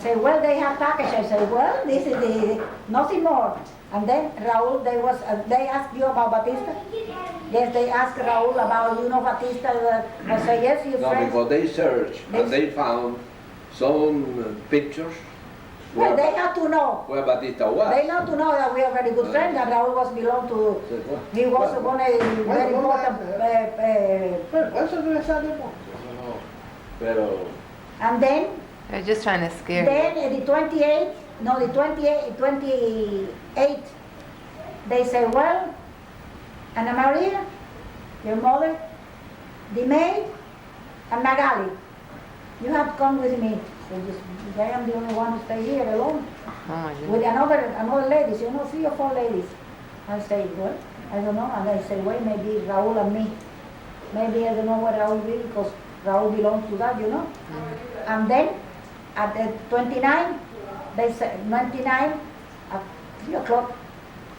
Say, well, they have package. I say, well, this is the, nothing more. And then Raúl, they asked you about Batista? Yes, they asked Raúl about, you know, Batista. I say, yes, your No, friends. because they searched and they found some pictures Well, they have to know. where Batista was. They have to know that we are very good friends, and Raúl was belong to, Said, "What? he was Well, one a very important, Well, eso no es algo. Pero and then They're just trying to scare you. Then the 28th, no, the 28th, they say, well, Ana Maria, your mother, the maid, and Magali, you have to come with me. So just, I am the only one who stay here alone Oh my with goodness. another ladies, you know, 3 or 4 ladies. I say, well, I don't know, and I say, well, maybe Raúl and me. Maybe I don't know what Raúl will, because Raúl belongs to that, you know. And then at the 29, they say 99 at 3 o'clock.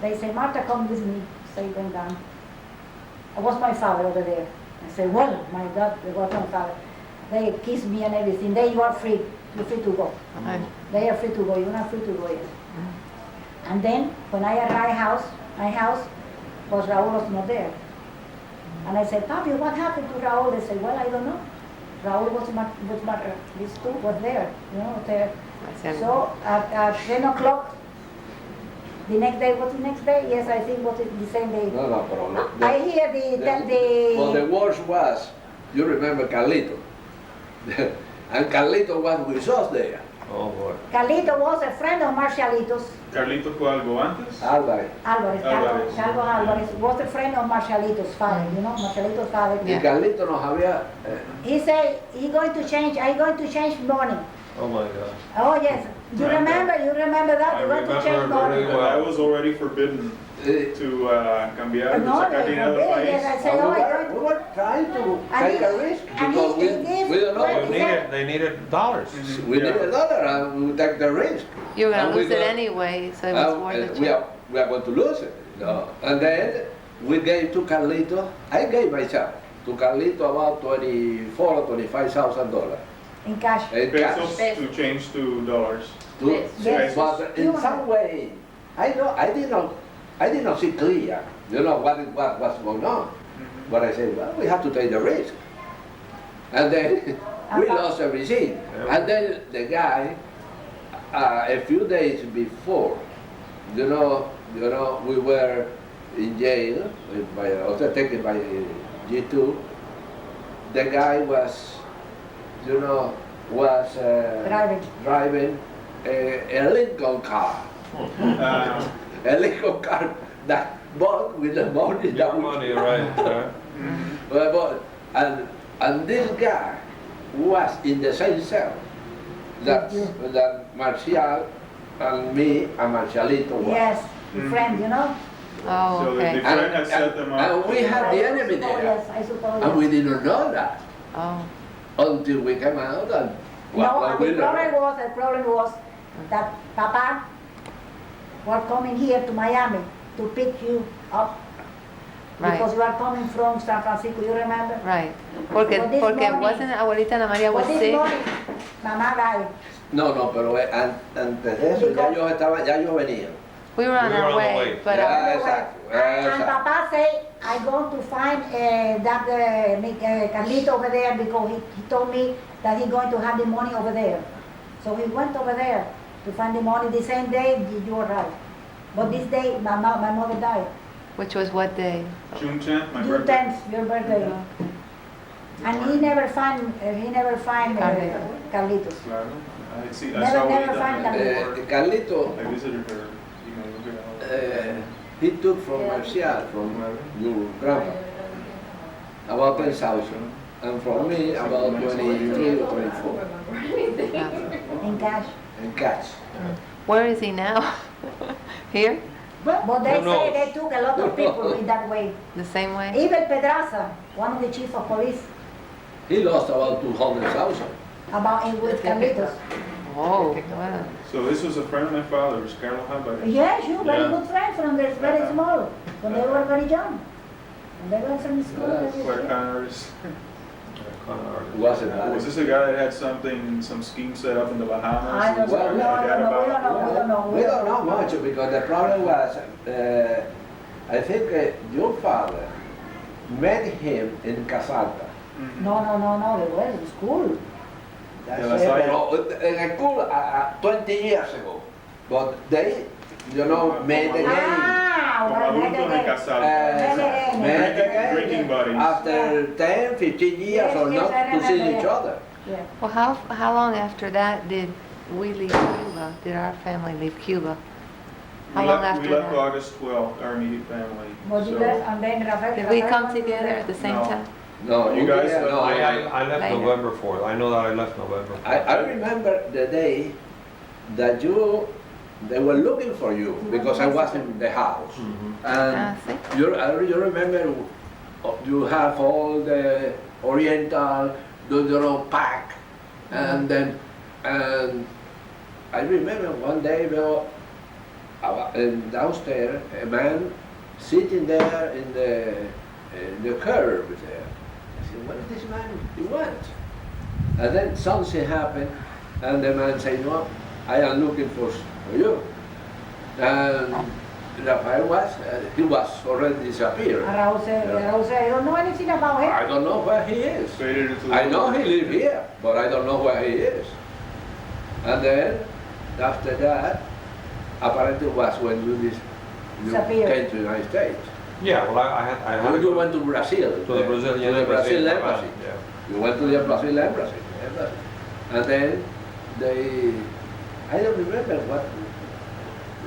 They say, Marta, come with me. So he went down. It was my father over there. I said, well, my God, it was my father. They kiss me and everything. They, you are free. You're free to go. Okay. They are free to go. You're not free to go yet. And then when I arrived my house was Raúl was not there. And I said, Papi, what happened to Raúl? They said, well, I don't know. Raúl these 2 was there, you know, there. I see. So at 10 o'clock, the next day, what's the next day? Yes, I think was the same day. No, pero I hear well, the worst was, you remember Carlito. And Carlito was with us there. Oh, boy. Carlito was a friend of Marcialitos. ¿Carlito fue algo antes? Álvarez. Carlos Álvarez was a friend of Marcialitos' father, you know, Marcialitos' father. Y Carlito nos había... He said, I'm going to change money. Oh, my God. Oh, yes. You remember that? I You're going to change remember money. very well. I was already forbidden eh, to cambiar, to No, sacar dinero del país. yes, I say, oh, I'm we going were trying to And take he- a risk and because he gave we don't know. Well, They needed dollars. We need a dollar and we take the risk. You were And gonna we lose it got- anyway, so it was worth it. we are going to lose it. No. And then we gave to Carlito, I gave myself to Carlito about $24,000 or $25,000 in cash. in Pesos cash. to change to dollars. Yes. But in some way, I did not see clear, you know, what was going on. But I said, well, we have to take the risk. And then we lost everything. And then the guy, a few days before, you know, we were in jail, also taken by G2. The guy was, you know, driving a Lincoln car. A Lincoln car that bought with the money that Your we money, right. and this guy was in the same cell that Marcial and me and Marcialito was. Yes, the friend, you know. Oh, So the okay. friend had set them up. And we had the enemy Oh, there. yes, I suppose. And we Yes. didn't know that Oh, until we came out and No, and we the problem was that Papa was coming here to Miami to pick you up right, because you are coming from San Francisco, you remember? right. Porque But this morning- wasn't Abuelita Ana Maria was But this sick. morning, Mamá died. No, pero antes de eso ya yo venía. We were on We were our on the way, way. but Yeah. Exacto, And exacto. Papa said, I'm going to find that Carlito over there because he told me that he's going to have the money over there. So he went over there to find the money the same day you arrived. But this day, my mother died. which was what day? June 10th, my June birthday. 10th, your birthday. And he never find Carlitos. Claro. I see. I Never- saw never Abuelita find before. Carlito, I visited her. You know, look at all. he took from Marcial, from your grandpa, about 10,000, and from me about 23 or 24 In cash. in cash. Where is he now? Here? But they Who knows? say they took a lot of people in that way. The same way? Even Pedraza, one of the chief of police, He lost about 200,000. about it with Carlitos. Oh, wow. So this was a friend of my father's, Carlos Álvarez. Yes, you very Yeah. good friends from they're very small, when they were very young. When they were from school. Yeah. they were- Huercares. con artist. wasn't Was that. this a guy that had some scheme set up in the Bahamas? I don't know, Well, no, Forgot no, we about- don't know. We don't know much because the problem was, I think your father met him in Casalta. Mhm. No, they were in school. That's Yeah, that's it, right. pero in a school 20 years ago. But they, met again. Ah, Como well, adultos en met casa. Met again. Drinking buddies. After 10, 15 years Yes, or yes, not I to see remember, each yeah. other. Yeah. Well, how long after that did we leave Cuba? Did our family leave Cuba? How We long left, after we left that? August 12th, our immediate family. But you So- left, and then Rafael. Did we Rafael come went to together the- at the same No. time? No, You guys didn't. left No, I left Later. November 4th. I know that I left November 4th. I remember the day that they were looking for you because I was in the house. Mhm. Ah, And see? you remember you have all the Oriental, pack, and then, and I remember one day, downstairs, a man sitting there in the curb there. I said, what is this man you want? And then something happened, and the man said, no, I am looking for you. And Rafael he was already disappeared. And Raúl said, I don't know anything about him. I don't know where he is. Faded into the I know he lives here, but I don't know where he is. And then, after that, apparently was when you Disappeared. came to the United States. Yeah, well, I had When you went to Brazil. to the Brazilian to the Brazil embassy. embassy. Yeah. You went to the Brazil embassy. And then I don't remember what.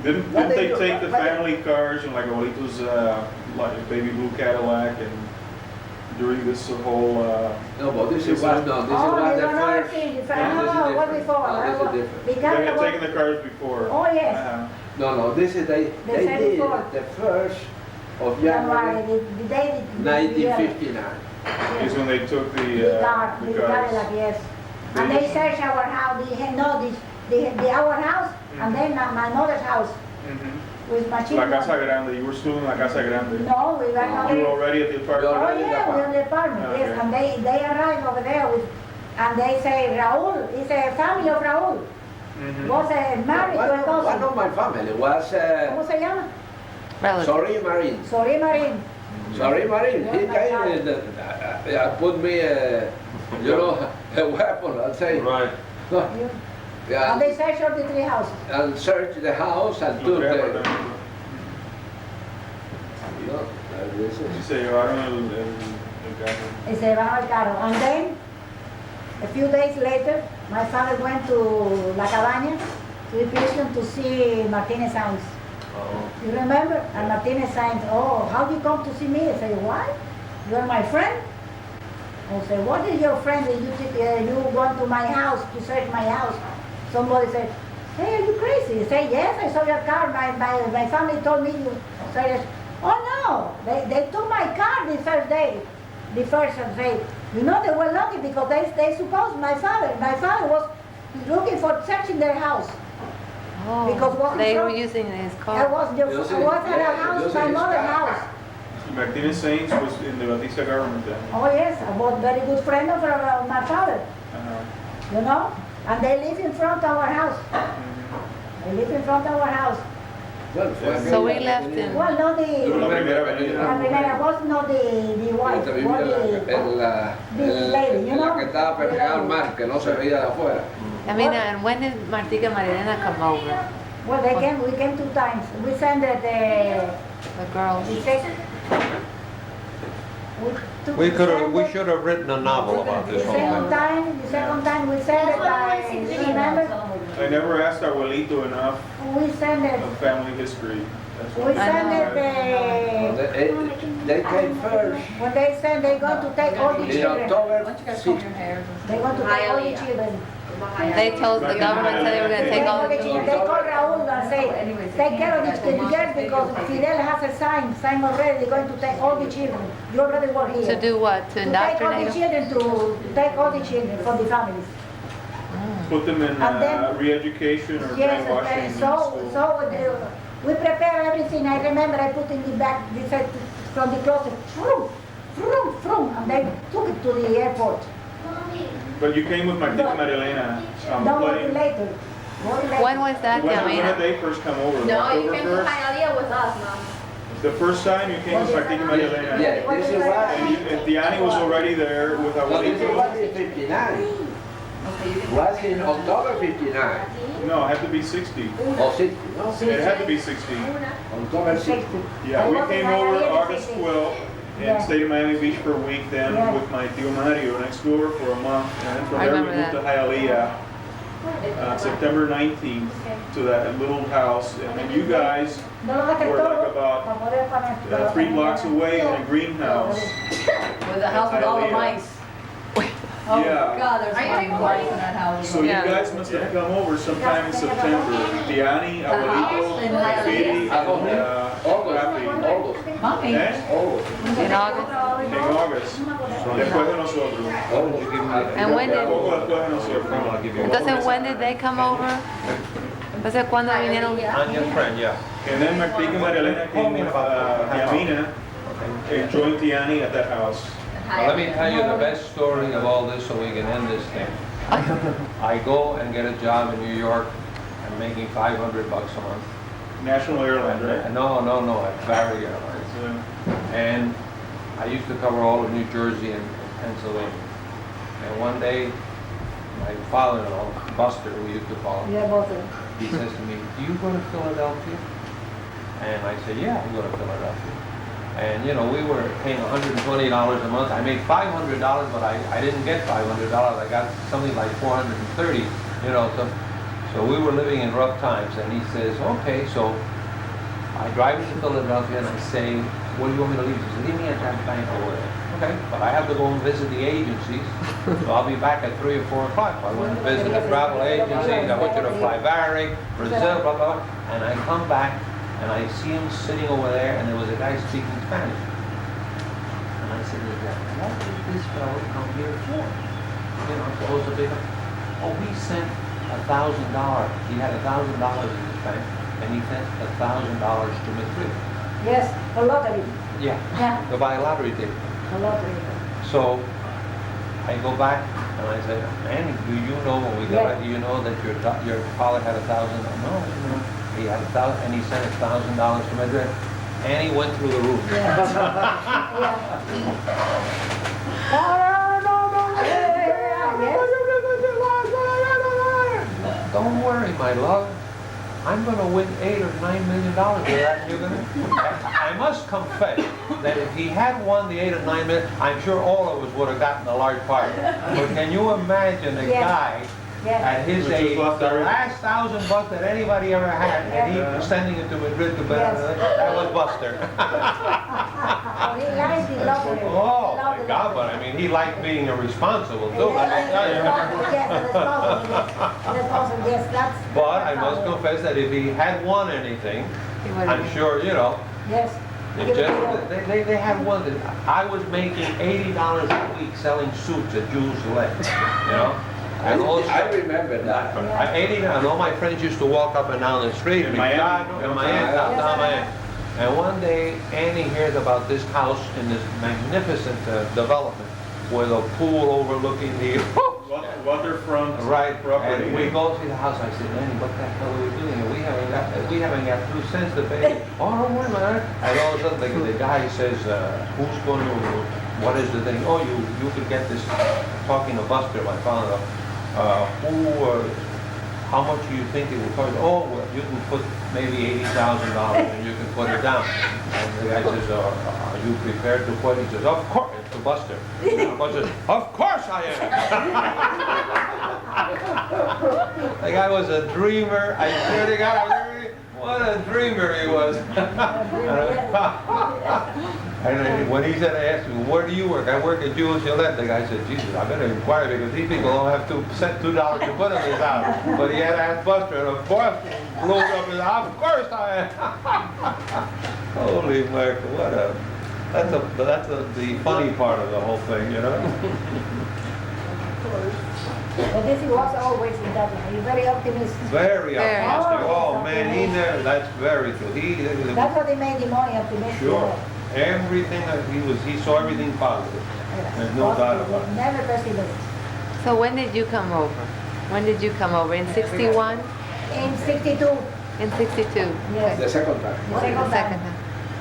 Didn't What they they do- take the what- family cars and like Abuelito's like baby blue Cadillac and during this whole No, but this is Oh, the you don't know first. anything. No, this is No, what different. before? No, this is different. they Because had taken the cars before. Oh, yes. No, this is they said did before. the first of January, January the day. 1959. Is when they took The the car, the cars. Cadillac, yes. And they searched our house, our house, and then my mother's house Mhm. with machine La gun. Casa Grande. You were still in La Casa Grande. No, we were not You were there. already at the apartment. You're Oh, already in the yeah, we're in the apartment. apartment, yes, Okay. and they arrived over there with, and they say, Raúl, it's a family of Raúl, Mhm. was married to a One cousin. of my family was ¿Cómo se llama? Relative. Sorry Marine. Sorry, Marín. Sorry Marine. He Oh, my came God. and put me a weapon. I'll say. Right. And Yeah, they searched all the three houses. and searched the house and Los took tres the. apartamentos. No, this Y is. se llevaron el carro. Y se van al carro. And then, a few days later, my father went to La Cabaña, to the prison to see Martinez Sainz. Oh. You remember? And Martinez Sainz, oh, how do you come to see me? I say, what? You're my friend? I say, what is your friend that you went to my house to search my house? Somebody said, hey, are you crazy? I say, yes, I saw your car. My family told me you saw it. Oh no, they took my car the first day. The first day. You know, they were lucky because they supposed my father was looking for searching their house. Because Oh, what they he were saw- using his I car. was at Yeah, a house, using my his mother's car. house. Martinez Sainz was in the Batista government then. Oh yes, I was very good friend of my father, you know? And they live in front of our house. Mhm. They live in front of our house. Well, So we left in- Well, not La the, primera avenida. la primera was not the wife, Esta was vivía the, en lady, you la know? que estaba pegada al mar, que no se veía de afuera. I mean, and when did Martica Marilena come over? Well, we came 2 times. We sent The girls. the second. We should have written a novel about The this whole second thing. time we sent it by, you remember? I never asked Abuelito enough We sent it, of family history. That's we what sent know. it, They came first when they said they're going to take all the in children. October 6th. They're going to take all the children. They told the government that they were gonna take all the children. They called Raúl and say, take care of these girls because Fidel has a sign already, they're going to take all the children. You already were here. To do what? To To take all indoctrinate the them? children, to take all the children for the families. Put them in And then- re-education or Yes, brainwashing in so school. we prepare everything. I remember I put in the back, this from the closet, vroom, vroom, vroom, and they took it to the airport. But you came with Martín and Marilena on the Don't worry plane. later. Worry later. When was that, When did Yamina? they first come over? No, you October came to 1st? Hialeah with us, Mom. The first time you came with Martín and Marilena. Yeah, this is what, And Diani was already there with no, this is Abuelito. what is 59. Was in October 59, No, it had to be 60. or 60, no? It had to be 60. October 60. 60. Yeah, I we was in came over Hialeah August 60. 12th Yeah. and stayed in Miami Beach for a week then Yeah. with my Tio Mario next door for a month. And then from I there we remember moved to Hialeah, September 19th, to that little house. And then you guys No lo dejes were todo like about para poder poner- 3 blocks away in a greenhouse. With a house with all the Hialeah. mice. Oh, Yeah. God, there's Are you mice recording? in that house. So Yeah. you guys must have come over sometime in September. Diani, Abuelito, in Katie, and August, Rafi. August, Mommy. ¿Eh? August, In August? En August. Después de nosotros. August. And when did- Poco después de nosotros. I'll give you Entonces, when did they come over? Entonces, ¿cuándo vinieron? Anya's friend, yeah. And then Martín and Marilena came with Yamina and joined Tiani at that house. Well, let me tell you the best story of all this so we can end this thing. I go and get a job in New York. I'm making $500 a month. National Airlines, right? No, at Barry Airlines. Yeah. And I used to cover all of New Jersey and Pennsylvania. And one day, my father-in-law, Buster, we used to call him, Yeah, both of them. he says to me, "Do you go to Philadelphia?" And I said, "Yeah, I go to Philadelphia." And, you know, we were paying $120 a month. I made $500, but I didn't get $500. I got something like $430, you know. So we were living in rough times. And he says, "Okay." So I drive to Philadelphia and I say, "What do you want me to leave?" He says, "Leave me at that bank over there." Okay, but I have to go and visit the agencies. So I'll be back at 3 or 4 o'clock. I went to visit the travel agencies. I want you to fly Varig, Brazil, blah, blah, blah. And I come back and I see him sitting over there, and there was a guy speaking Spanish. And I said to the guy, "What did this fellow come here for?" You know, supposed to be, "Oh, he sent $1,000. He had $1,000 in his bank, and he sent $1,000 to Madrid." Yes, a lottery. Yeah, Yeah, to buy a lottery ticket. a lottery. So I go back and I say, "Annie, do you know when we got back, do you know that your father had $1,000?" "No, no. He had $1,000, and he sent $1,000 to Madrid." Annie went through the roof. "Don't worry, my love. I'm going to win $8 or $9 million with that. And you're going to." I must confess that if he had won the $8 or $9 million, I'm sure all of us would have gotten a large part. But can you imagine a Yes. guy at his Which age, is what the they're- last $1,000 that anybody ever had, and he was sending it to Madrid to bet? Yes. That was Buster. He likes the lottery. Oh my God! But I mean, he liked being irresponsible too. Let me tell you. Yes, that's. But I must confess that if he had won anything, He would've- I'm sure, you know, Yes. it just, they had one that I was making $80 a week selling suits at Jules Leg, you know? And also, I remember that. and all my friends used to walk up and down the street. In Miami? In Miami, downtown Miami. And one day, Annie hears about this house in this magnificent development with a pool overlooking the Waterfront right, property. and we go see the house. I said, "Annie, what the hell are we doing here? We haven't got 2 cents to pay." "Oh, don't worry about it." And all of a sudden, the guy says, "Who's going to? What is the thing? Oh, you could get this." Talking to Buster, my father. How much do you think it will cost? "Oh, well, you can put maybe $80,000 and you can put it down." And the guy says, "Are you prepared to put?" He says, "Of course." To Buster. And Buster says, "Of course I am." The guy was a dreamer. I swear to God, what a dreamer he was. And when he said, I asked him, "Where do you work?" "I work at Jules Gillette." The guy said, "Jesus, I better inquire because these people don't have $2 to put in this house." But he had to ask Buster, and of course, blew up his house. "Of course I am." Holy Michael, that's the funny part of the whole thing, you know? But this was always in that way. He's very optimistic. Very Very optimistic. Oh, optimistic. man, he never, that's very true. That's what they made the money optimistic. Sure. Everything that he saw everything positive. There's no doubt about it. Never pessimist. So when did you come over? When did you come over? In 61? In 62, In 62? yes, The second time. the second The second time. time.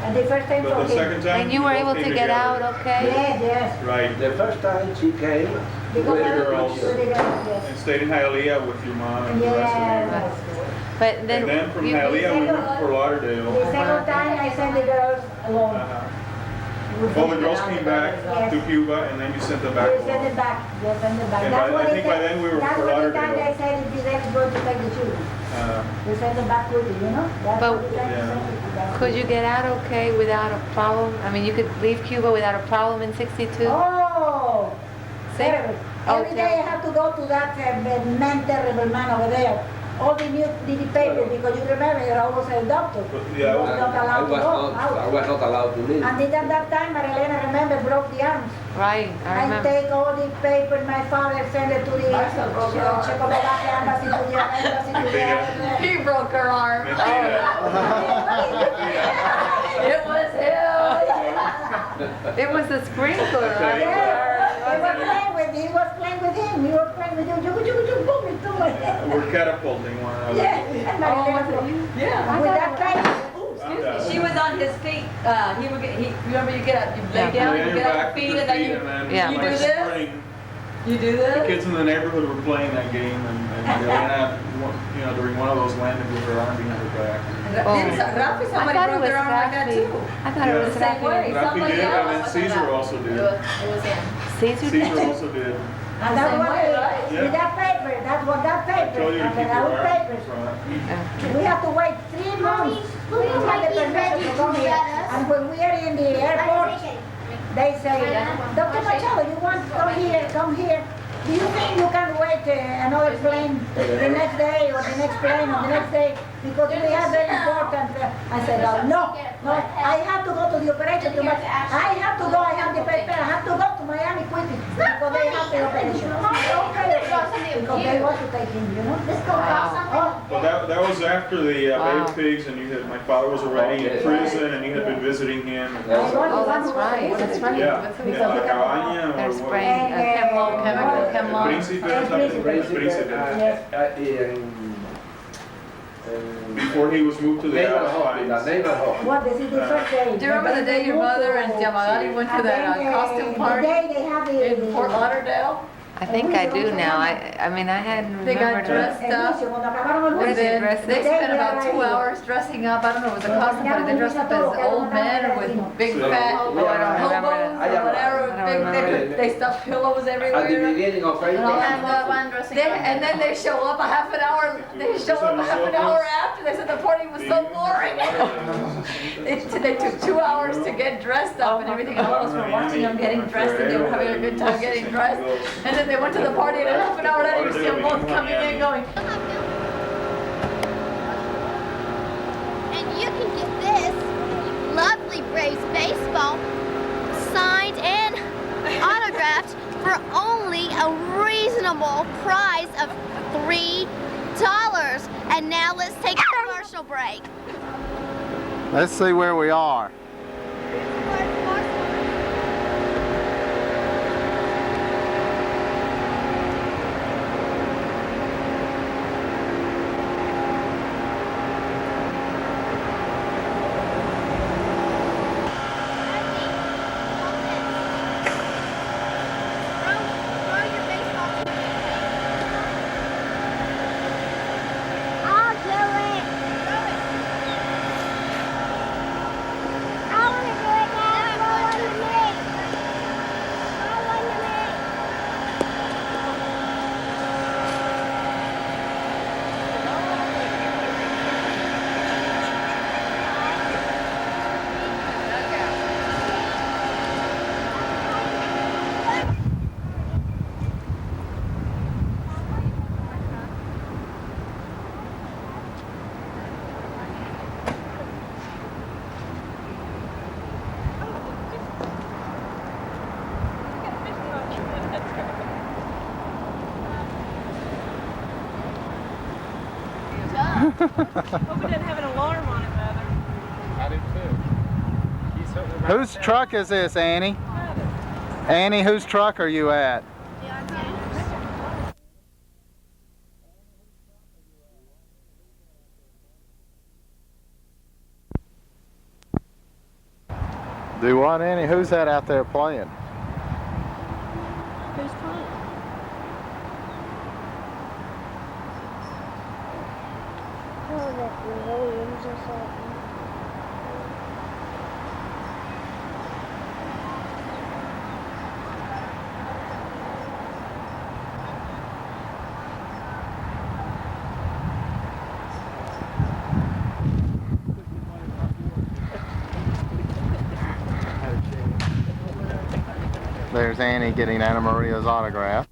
And the first time But for the him. second time. And you were both able came to get together. out okay? Yes, yes. Right. The first time she came Because with I- the girls. with the girls, yes. And stayed in Hialeah with your mom and the rest of you. Yes. But And then from you- Hialeah, we moved to Fort Lauderdale. The second time I sent the girls alone. All the girls came back Yes. to Cuba, and then you sent them back We sent home. it back, yes, send it back. And That's by- what I they think by said. then we were That's Fort what the time Lauderdale. they said it is going to take the children. We send it back with you know? That's But- what the time they Yeah. sent it back. Could you get out okay without a problem? I mean, you could leave Cuba without a problem in 62? Oh, See? terrible. Oh, Every day I have to go to that man, terrible man over there. All the new paper because you remember I was a doctor. But, yeah, I was not allowed to go I out. was not allowed to leave. And then at that time, Marilena, remember, broke the arms. Right, I I remember. take all the paper, my father sent it to the Czechoslovakia embassy, to the embassy, to the other. He broke her arm. Mentira. It was him. It was the sprinkler. Okay. He was playing with him. He was playing with him. Boom, it's too much. We're catapulting one another. Yeah, and Marilena, Yeah. with that time, I'm down. She was on his feet. He would get, remember you get up, you lay Yeah. down, Lay on you your get on back your with feet, your and then feet, you, and then Yeah. you like do this? spring. You do The this? kids in the neighborhood were playing that game, and Elena, during one of those landed with her arm behind her back. Oh. Rafi, somebody I thought it broke was their arm like that Rafi. too. I thought it Yeah. was The same way. Rafi. Rafi Somebody did, and then else. Caesar also did. It was him. Caesar Caesar did? also did. and that's Same what way, right? with that paper, that's what that I paper, told you to and keep then your our arm in papers. front. We have to wait 3 months to get the permission to come here. And when we are in the airport, they say, Dr. Machado, you want to come here. Do you think you can wait another plane the next day or the next plane or the next day? Because we have very important. I said, no, I have to go to the operation too much. I have to go, I have the paper, I have to go to Miami quickly because they have the operation. Because they want to take him, you know? Wow. Well, that was after the Wow. Bay of Pigs, and my father was already in prison, and you had been visiting him. And Oh, that's right, that's right. Yeah, What's in it La called? Cabaña They're or what? spraying Chemlo, chemical, chemlo. Príncipe or something? Príncipe. Before he was moved to the Neighbor Alpines. hospital, neighbor hospital. What, this is the first day. Do you remember the day your mother and Yamagati went to that costume party The day they have the. in Fort Lauderdale? I think I do now. I mean, I hadn't They got remembered. dressed up. What is it, dressed They up? spent about 2 hours dressing up. I don't know, it was a costume party. They dressed up as old men or with big fat Oh, I don't remember hobos that. or whatever. I don't remember. They stuffed pillows At the everywhere. beginning of And all April. that. And then they show up a half an hour. They show up a half an hour after. They said the party was so boring. They took 2 hours to get dressed up and everything. And all of us were watching them getting dressed, and they were having a good time getting dressed. And then they went to the party, and a half an hour later, you see them both coming in going. And you can get this lovely Braves baseball signed and autographed for only a reasonable price of $3. And now let's take a commercial break. Let's see where we are. I'll do it. I want to do it now. I want to make. I want to make. Hope it doesn't have an alarm on it, Mother. I did too. Whose truck is this, Annie? Annie, whose truck are you at? Do what, Annie? Who's that out there playing? Who's playing? Oh, that Williams or something. There's Annie getting Anna Maria's autograph.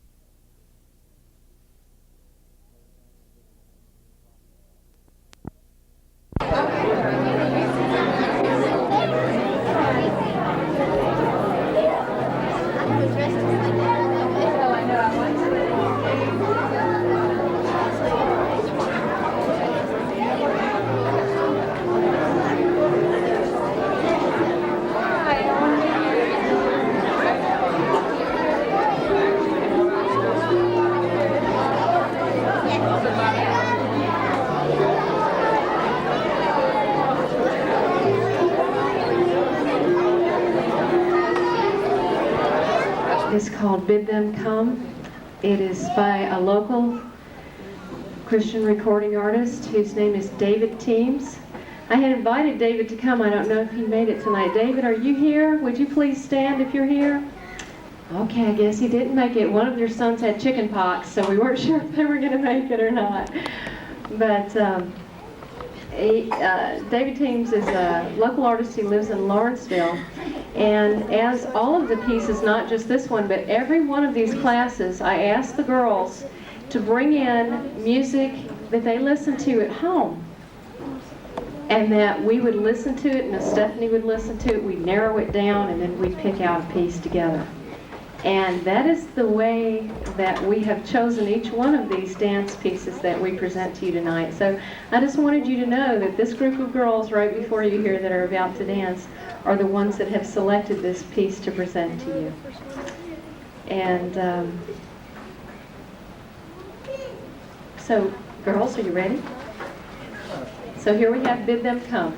It's called Bid Them Come. It is by a local Christian recording artist whose name is David Teams. I had invited David to come. I don't know if he made it tonight. David, are you here? Would you please stand if you're here? Okay, I guess he didn't make it. One of your sons had chicken pox, so we weren't sure if they were going to make it or not. But David Teams is a local artist. He lives in Lawrenceville. And as all of the pieces, not just this one, but every one of these classes, I asked the girls to bring in music that they listen to at home. And that we would listen to it, and Stephanie would listen to it, we'd narrow it down, and then we'd pick out a piece together. And that is the way that we have chosen each one of these dance pieces that we present to you tonight. So I just wanted you to know that this group of girls right before you here that are about to dance are the ones that have selected this piece to present to you. And so, girls, are you ready? So here we have Bid Them Come.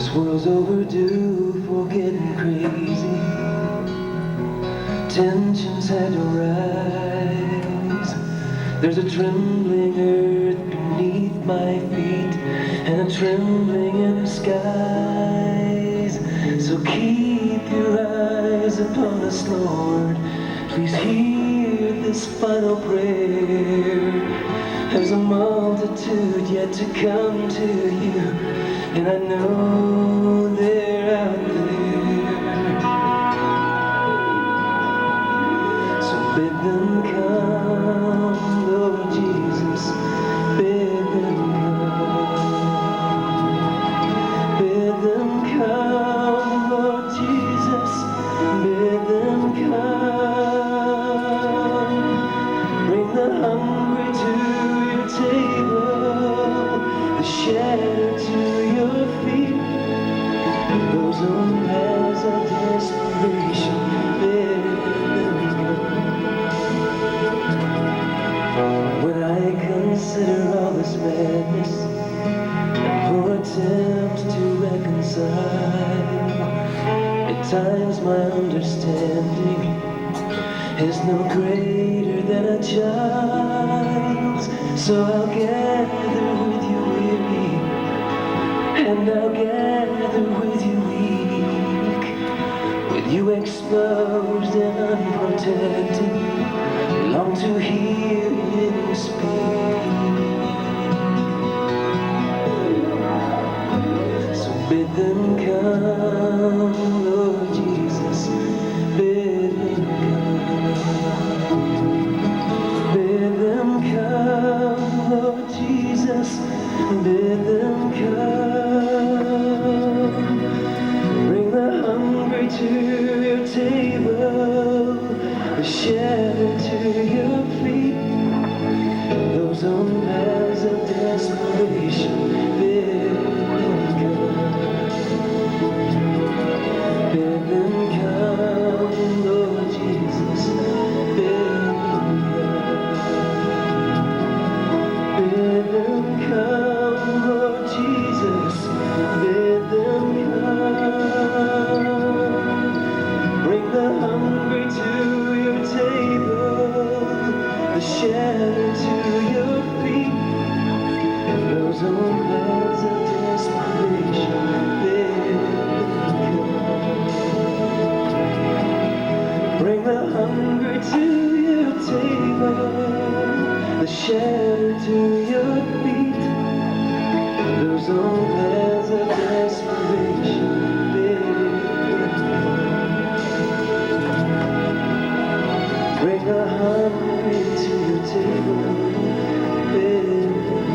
This world's overdue for getting crazy. Tensions had to rise. There's a trembling earth beneath my feet and a trembling in the skies. So keep your eyes upon us, Lord. Please hear this final prayer. There's a multitude yet to come to you, and I know they're out there. So bid them come, Lord Jesus, bid them come. Bid them come, Lord Jesus, bid them come. Bring the hungry to your table, the shattered to your feet. Those on paths of desperation, bid them come. When I consider all this madness and poor attempts to reconcile, at times my understanding is no greater than a child's. So I'll gather with you weary, and I'll gather with you weak, with you exposed and unprotected, long to hear you speak. So bid them come, Lord Jesus, bid them come. Bid them come, Lord Jesus, bid them come. Bring the hungry to your table, the shattered to your feet. Those on paths of desperation, bid them come. Bid them come, Lord Jesus, bid them come. Bid them come, Lord Jesus, bid them come. Bring the hungry to your table, the shattered to your feet. Those on paths of desperation, bid them come. Bring the hungry to your table, the shattered to your feet. Those on paths of desperation, bid them come. Bring the hungry to your table, bid them come.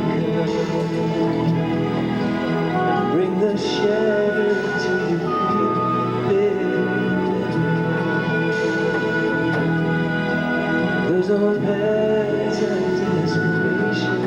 Bring the shattered to your feet, bid them come. Those on paths of desperation,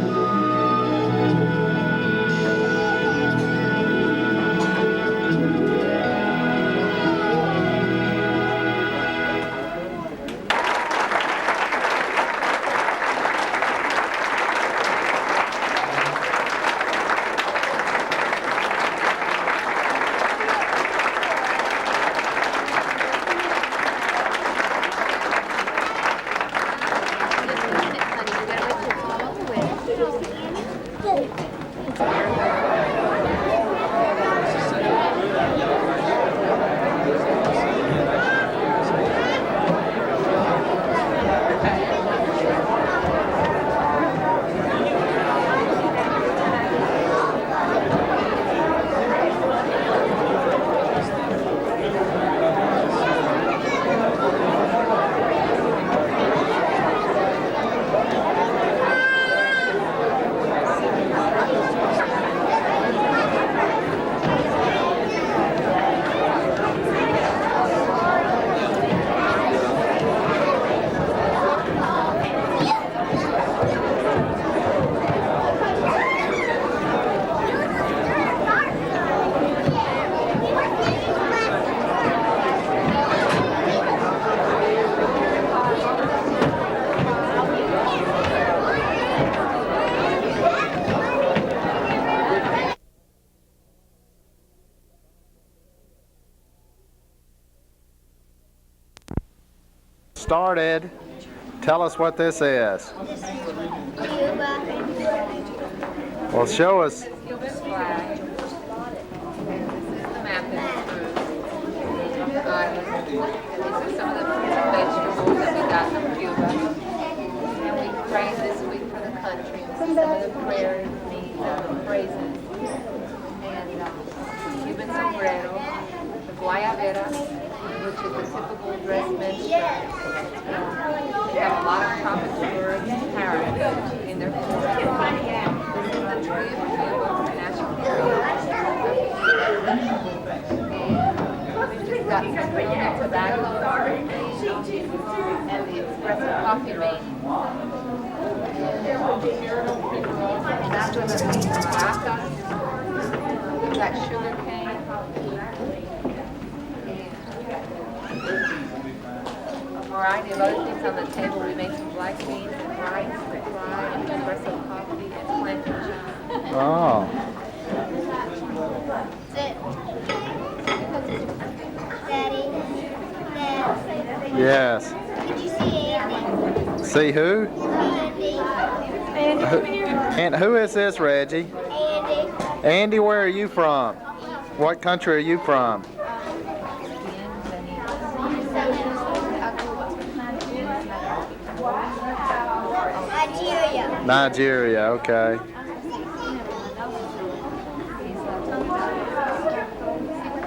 Started. Tell us what this is. Cuba. Well, show us. Cuba's flag. This is the map that we drew. These are some of the fruits and vegetables that we got from Cuba. And we prayed this week for the country. This is some of the prayer phrases. And Cuban sombrero, the guayabera, which is a typical dress men's shirt. They have a lot of tropical birds and parrots in their food. This is the tree of Cuba, national tree. And we've just got some Colonial tobacco and the espresso coffee bean. That's what the maracas. We've got sugar cane. A variety of other things on the table. We made some black beans and rice, fried, espresso coffee, and plantain chips. Oh. Sit. Daddy. Dad. Yes. Did you see Andy? See who? Andy. And who is this, Reggie? Andy. Andy, where are you from? What country are you from? Nigeria. Nigeria, okay.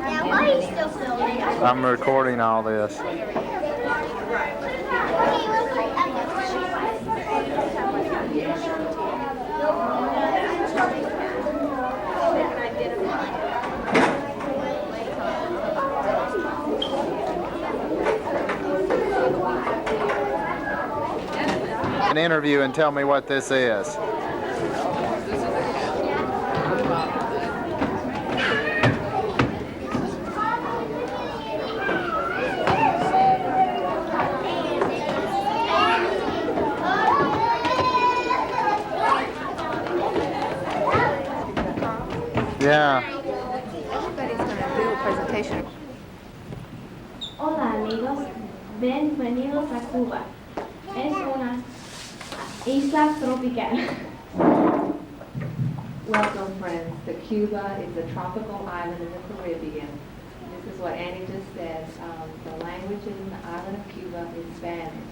Now, why are you still filming? I'm recording all this. An interview and tell me what this is. Yeah. Everybody's going to do a presentation. Hola amigos, bienvenidos a Cuba. Es una isla tropical. Welcome, friends, to Cuba. It's a tropical island in the Caribbean. This is what Annie just said. The language in the island of Cuba is Spanish.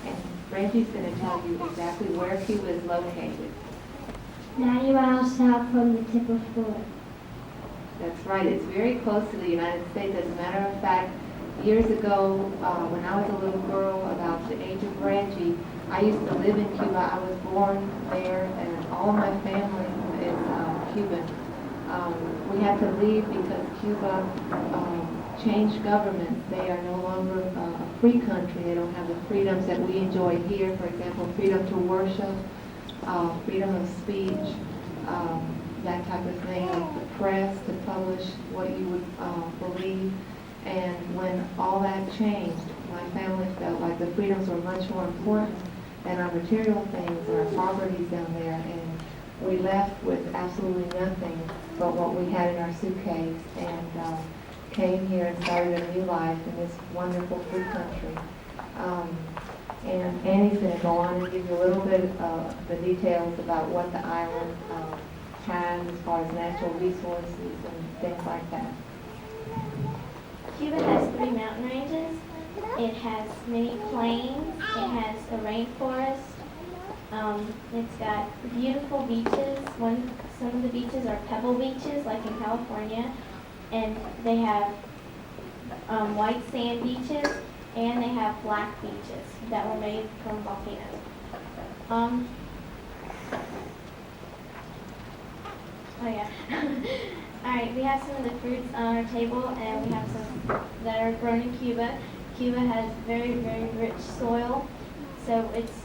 And Reggie's going to tell you exactly where Cuba is located. 90 miles south from the tip of Florida. That's right. It's very close to the United States. As a matter of fact, years ago, when I was a little girl, about the age of Reggie, I used to live in Cuba. I was born there, and all my family is Cuban. We had to leave because Cuba changed governments. They are no longer a free country. They don't have the freedoms that we enjoy here. For example, freedom to worship, freedom of speech, that type of thing, the press to publish what you would believe. And when all that changed, my family felt like the freedoms were much more important than our material things or our properties down there. And we left with absolutely nothing but what we had in our suitcase and came here and started a new life in this wonderful free country. And Annie's going to go on and give you a little bit of the details about what the island has as far as natural resources and things like that. Cuba has 3 mountain ranges. It has many plains. It has a rainforest. It's got beautiful beaches. Some of the beaches are pebble beaches, like in California, and they have white sand beaches, and they have black beaches that were made from volcanoes. Oh yeah. Alright, we have some of the fruits on our table, and we have some that are grown in Cuba. Cuba has very, very rich soil, so it's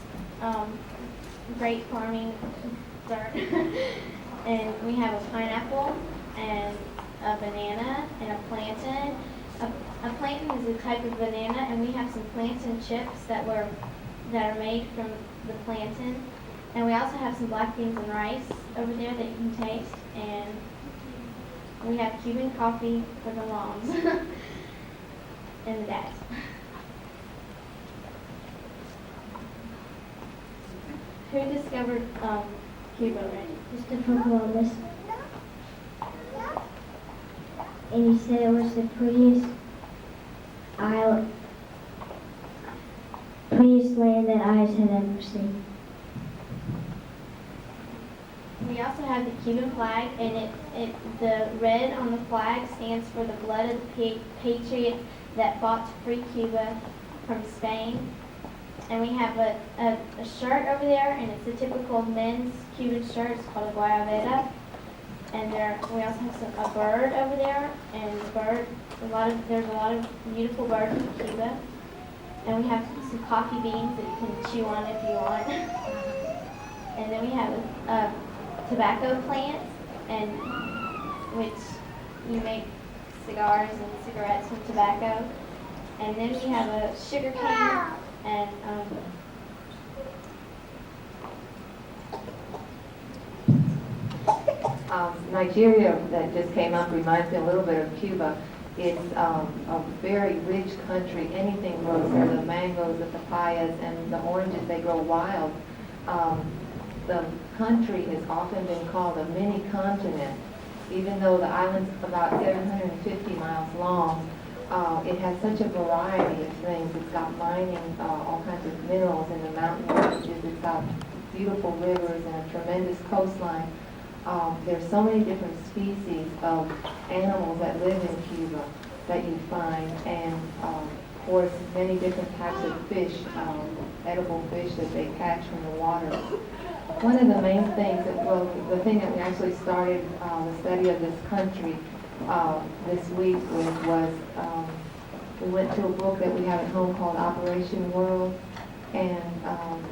great farming dirt. And we have a pineapple, and a banana, and a plantain. A plantain is a type of banana, and we have some plantain chips that are made from the plantain. And we also have some black beans and rice over there that you can taste. And we have Cuban coffee for the moms and the dads. Who discovered Cuba, Randy? Christopher Columbus. And he said it was the prettiest land that eyes had ever seen. We also have the Cuban flag, and the red on the flag stands for the blood of the patriot that fought to free Cuba from Spain. And we have a shirt over there, and it's a typical men's Cuban shirt. It's called a guayabera. And we also have a bird over there, and there's a lot of beautiful birds in Cuba. And we have some coffee beans that you can chew on if you want. And then we have a tobacco plant, and which you make cigars and cigarettes from tobacco. And then we have a sugar cane, and Nigeria, that just came up, reminds me a little bit of Cuba. It's a very rich country. Anything grows there. The mangoes, the papayas, and the oranges, they grow wild. The country has often been called a mini continent. Even though the island's about 750 miles long, it has such a variety of things. It's got mining, all kinds of minerals in the mountain ranges. It's got beautiful rivers and a tremendous coastline. There's so many different species of animals that live in Cuba that you find, and of course many different types of fish, edible fish that they catch from the water. One of the main things the thing that we actually started the study of this country this week with was we went to a book that we have at home called Operation World, and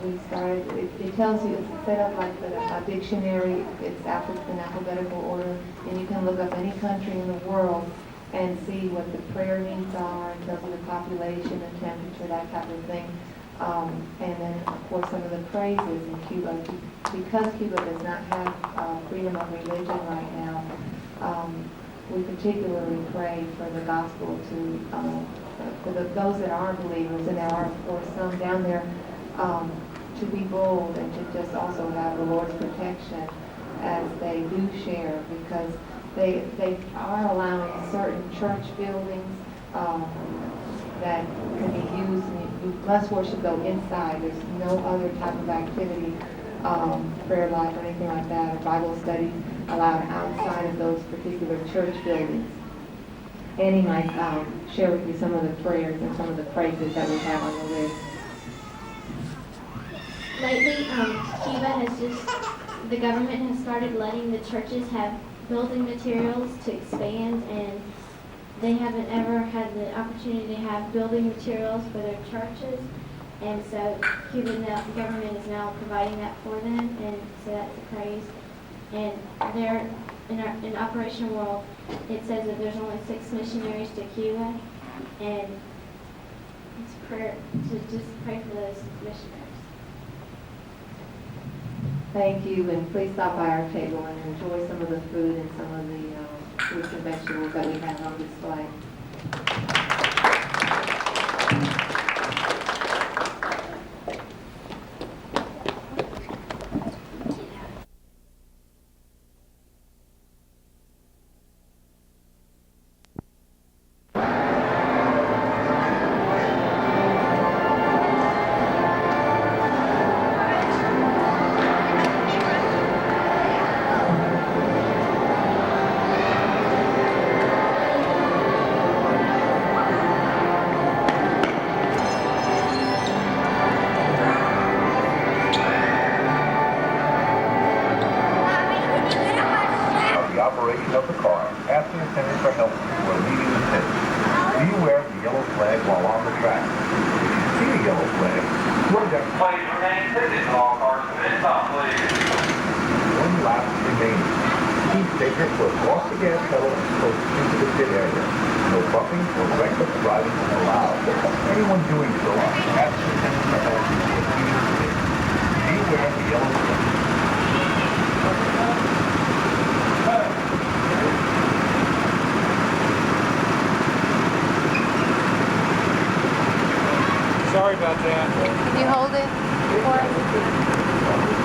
we started, it tells you, it's set up like a dictionary. It's in alphabetical order, and you can look up any country in the world and see what the prayer needs are in terms of the population, the temperature, that type of thing. And then, of course, some of the praises in Cuba. Because Cuba does not have freedom of religion right now, we particularly pray for the gospel for those that are believers, and there are, of course, some down there, to be bold and to just also have the Lord's protection as they do share, because they are allowing certain church buildings that can be used, and you must worship though inside. There's no other type of activity, prayer life or anything like that, or Bible studies allowed outside of those particular church buildings. Annie might share with you some of the prayers and some of the praises that we have on the list. Lately, the government has started letting the churches have building materials to expand, and they haven't ever had the opportunity to have building materials for their churches. And so Cuban government is now providing that for them, and so that's a praise. And they're in Operation World, it says that there's only 6 missionaries to Cuba, and it's prayer to just pray for those missionaries. Thank you, and please stop by our table and enjoy some of the food and some of the fruits and vegetables that we have on display. Sorry about that. Can you hold it for us?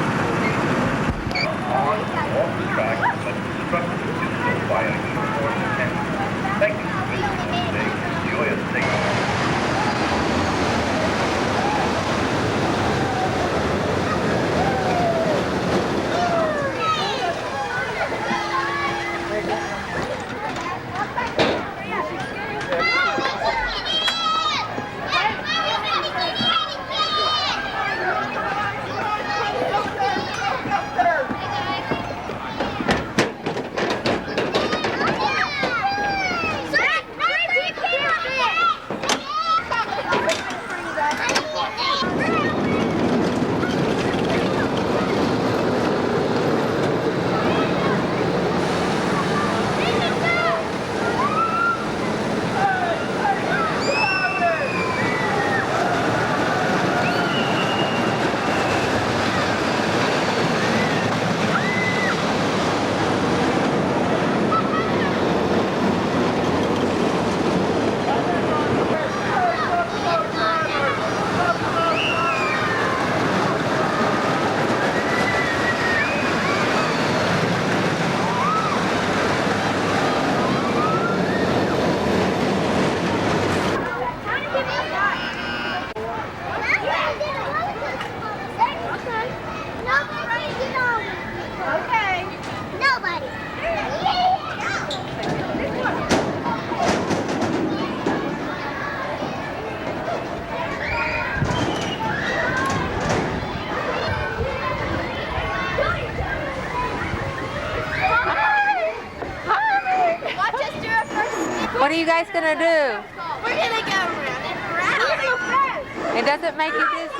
Watch us do our first. What are you guys gonna do? We're gonna go round and round. You're so fast. It doesn't make you dizzy.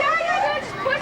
Yeah, just push.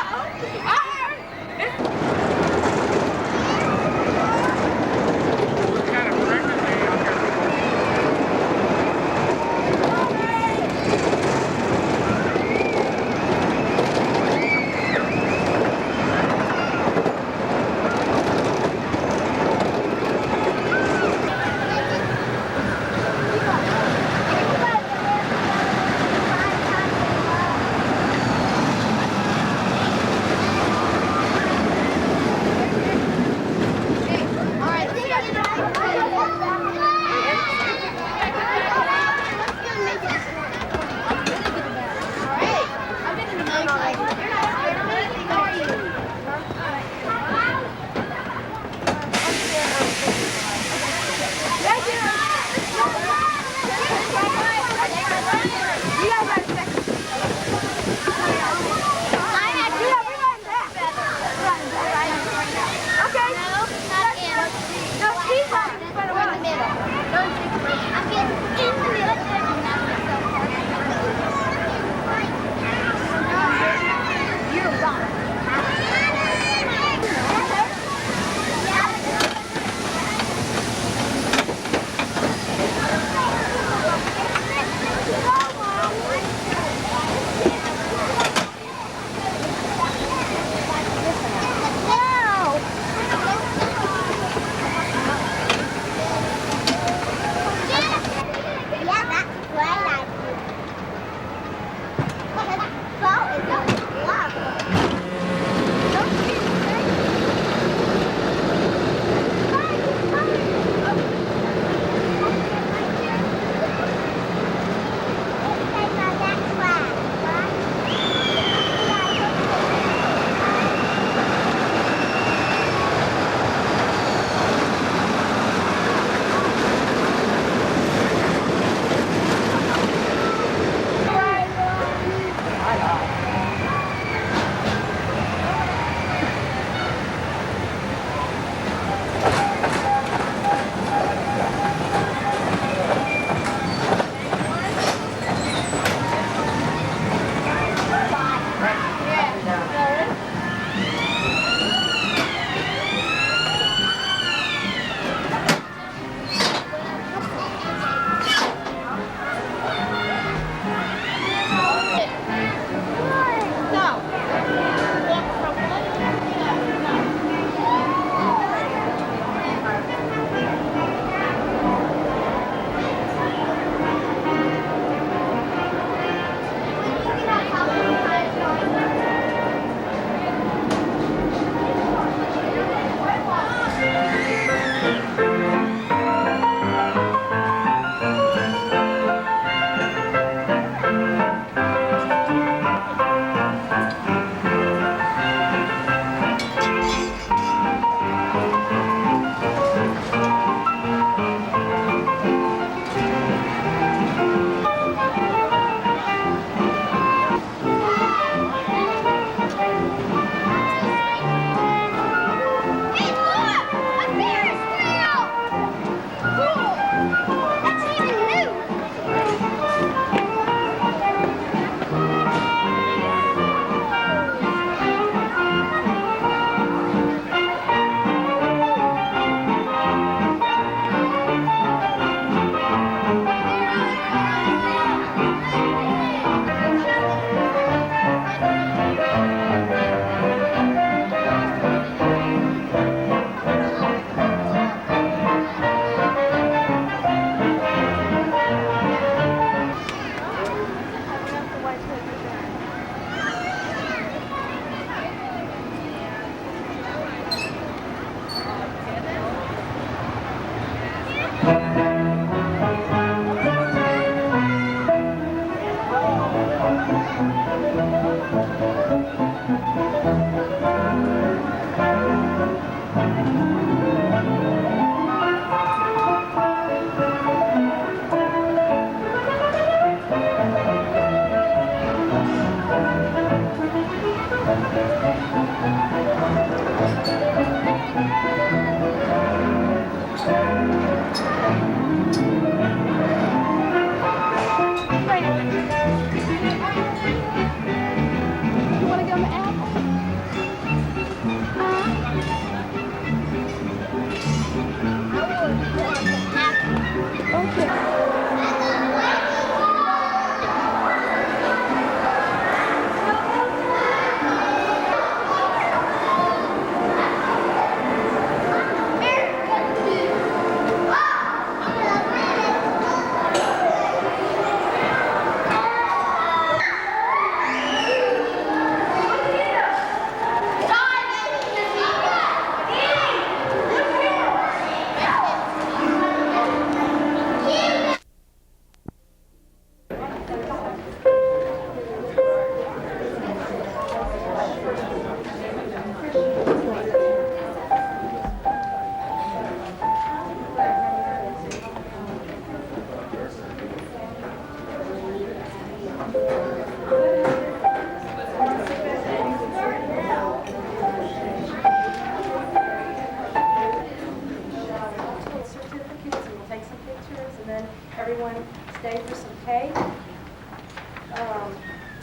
stay for some cake.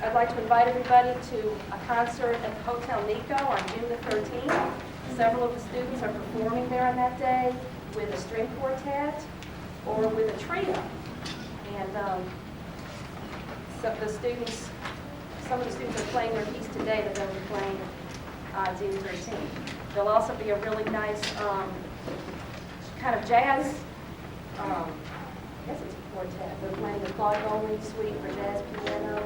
I'd like to invite everybody to a concert at the Hotel Nico on June the 13th. Several of the students are performing there on that day with a string quartet or with a trio. And some of the students are playing their piece today that they'll be playing June 13th. There'll also be a really nice kind of jazz, I guess it's a quartet. They're playing the Claude Goldwyn Suite for jazz piano.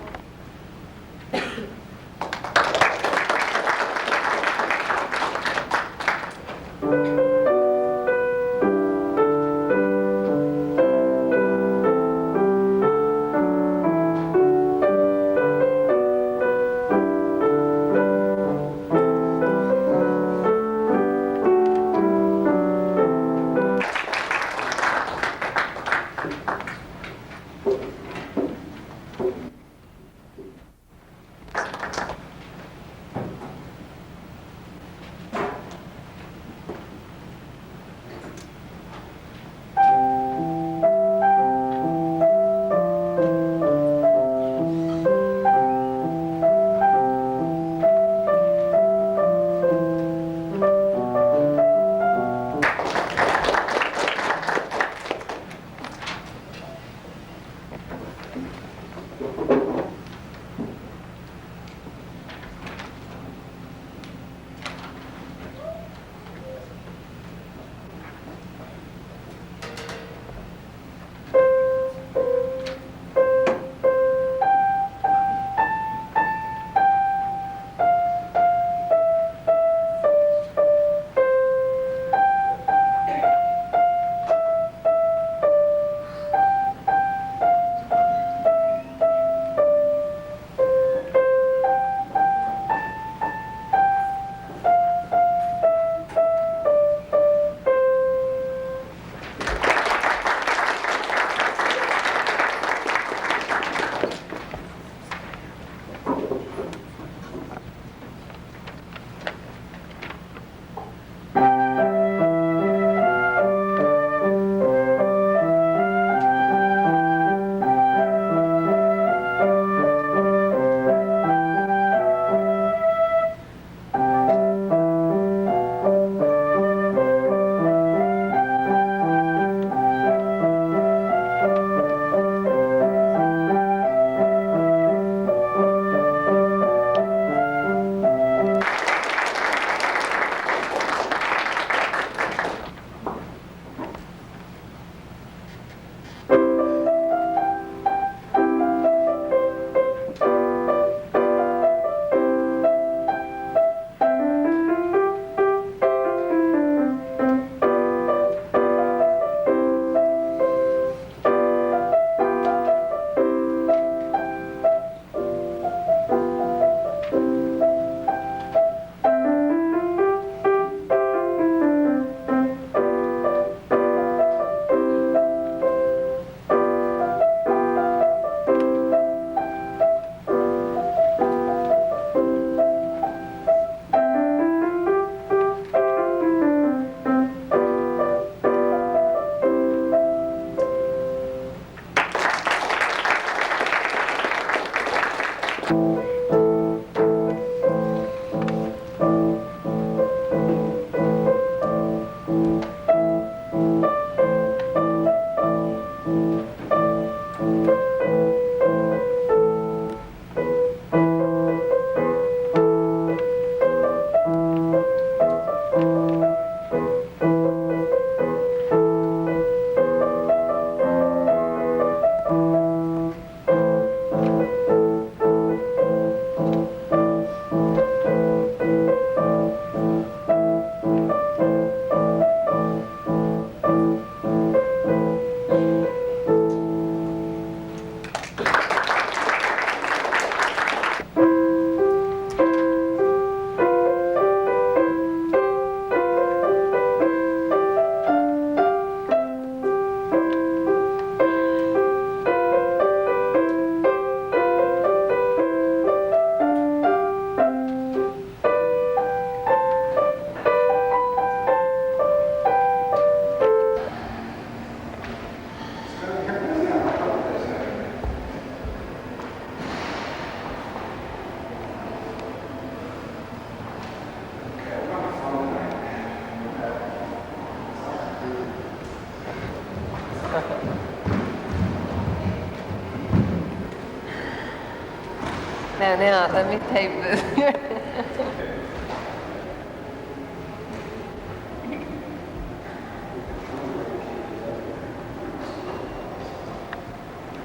Now, let me tape this.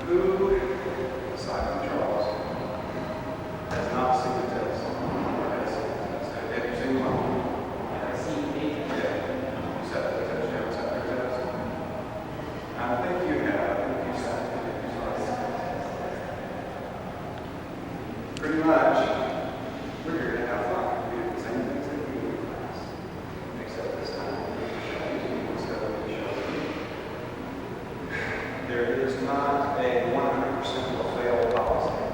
Who, Simon Charles, has not seen the test? Have you seen one? Yeah. You sat the test, you haven't sat the test? I think you have. I think you sat the test. Pretty much, we're here to have fun. We do the same things that we do in class. Except this time, we're going to show you instead of show you. There is not a 100% will fail policy.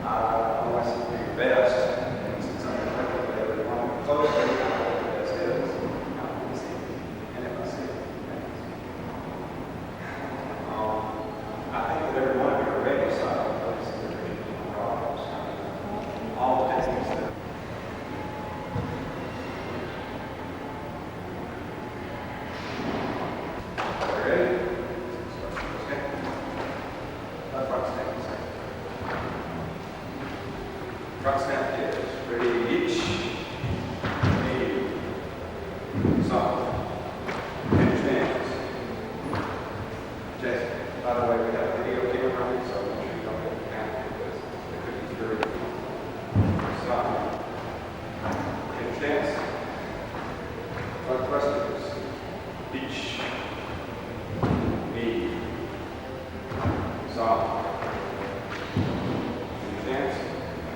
Unless you do your best, and since I'm going to put everyone closely, what the best is, and if I see it. I think that every one of you are ready, so I don't really see that there's any problems. All the things that ready? Front step. Front step is ready, each, knee, soft, and hands. Jason, by the way, we have a video camera, so make sure you don't get the camera because it could be very soft. Hinge dance. Front thrusters, each, knee, soft. Dance.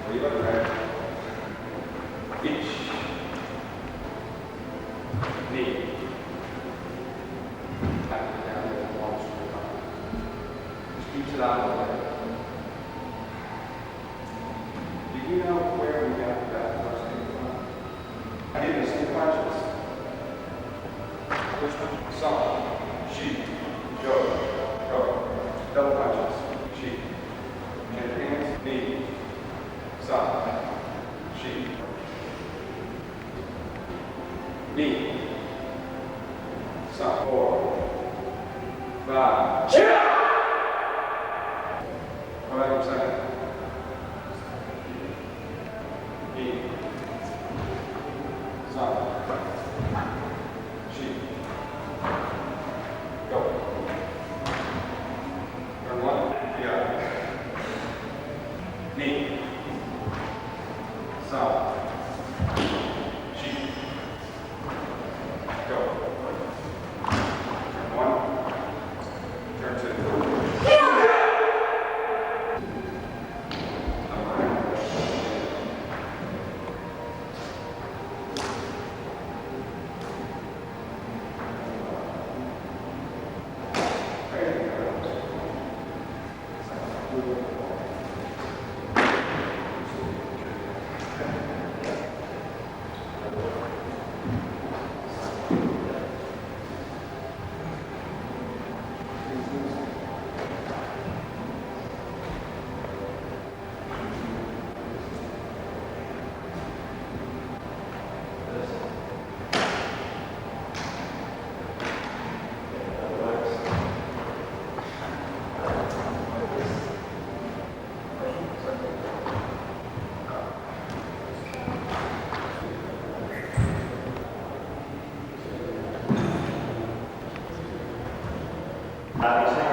Where you looking at? Each. Knee. Back and down there, long straight line. Just keeps it out of the way. Do you know where we got that first thing from? Give me some punches. Which one? Soft. Sheep. Go. Double punches. Sheep. Hands, knee, soft, sheep, knee, soft, 4, 5, How about your second? Knee, soft, sheep, go. Turn one, yeah. Knee, soft, sheep, go. Turn one, turn two. Obviously,